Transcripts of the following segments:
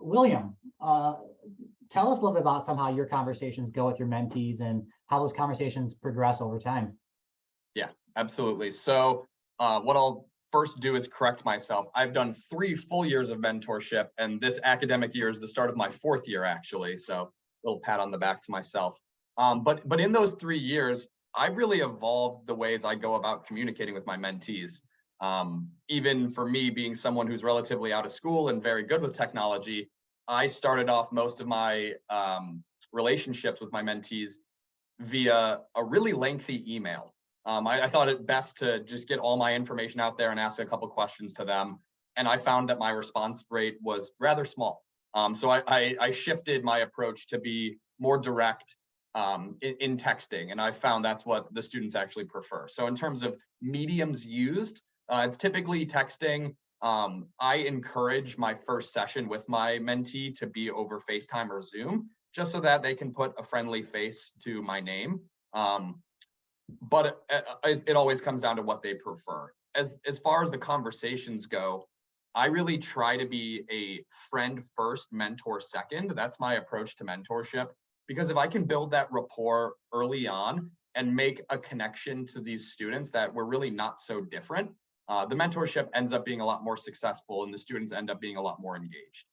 William, tell us a little bit about somehow your conversations go with your mentees and how those conversations progress over time. Yeah, absolutely. So what I'll first do is correct myself. I've done 3 full years of mentorship, and this academic year is the start of my 4th year, actually. So a little pat on the back to myself. But in those 3 years, I've really evolved the ways I go about communicating with my mentees. Even for me, being someone who's relatively out of school and very good with technology, I started off most of my relationships with my mentees via a really lengthy email. I thought it best to just get all my information out there and ask a couple questions to them. And I found that my response rate was rather small. So I shifted my approach to be more direct in texting. And I found that's what the students actually prefer. So in terms of mediums used, it's typically texting. I encourage my first session with my mentee to be over FaceTime or Zoom, just so that they can put a friendly face to my name. But it always comes down to what they prefer. As far as the conversations go, I really try to be a friend first, mentor second. That's my approach to mentorship, because if I can build that rapport early on and make a connection to these students that we're really not so different, the mentorship ends up being a lot more successful and the students end up being a lot more engaged.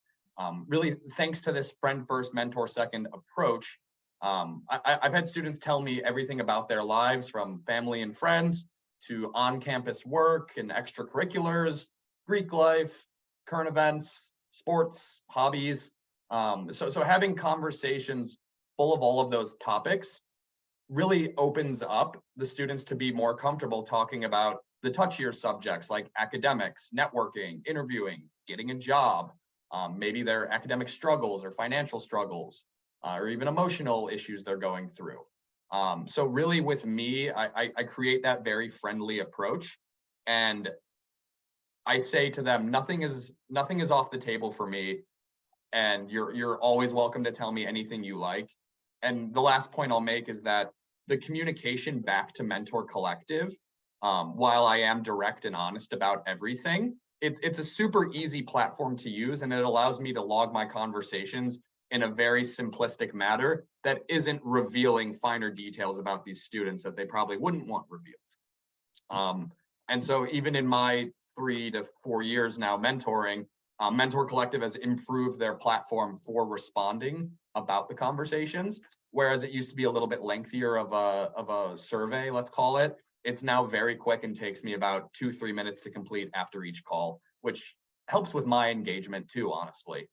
Really, thanks to this friend first, mentor second approach, I've had students tell me everything about their lives, from family and friends to on-campus work and extracurriculars, Greek life, current events, sports, hobbies. So having conversations full of all of those topics really opens up the students to be more comfortable talking about the touchier subjects like academics, networking, interviewing, getting a job, maybe their academic struggles or financial struggles, or even emotional issues they're going through. So really with me, I create that very friendly approach, and I say to them, nothing is off the table for me, and you're always welcome to tell me anything you like. And the last point I'll make is that the communication back to Mentor Collective, while I am direct and honest about everything, it's a super easy platform to use, and it allows me to log my conversations in a very simplistic manner that isn't revealing finer details about these students that they probably wouldn't want revealed. And so even in my 3 to 4 years now mentoring, Mentor Collective has improved their platform for responding about the conversations, whereas it used to be a little bit lengthier of a survey, let's call it. It's now very quick and takes me about 2-3 minutes to complete after each call, which helps with my engagement too, honestly.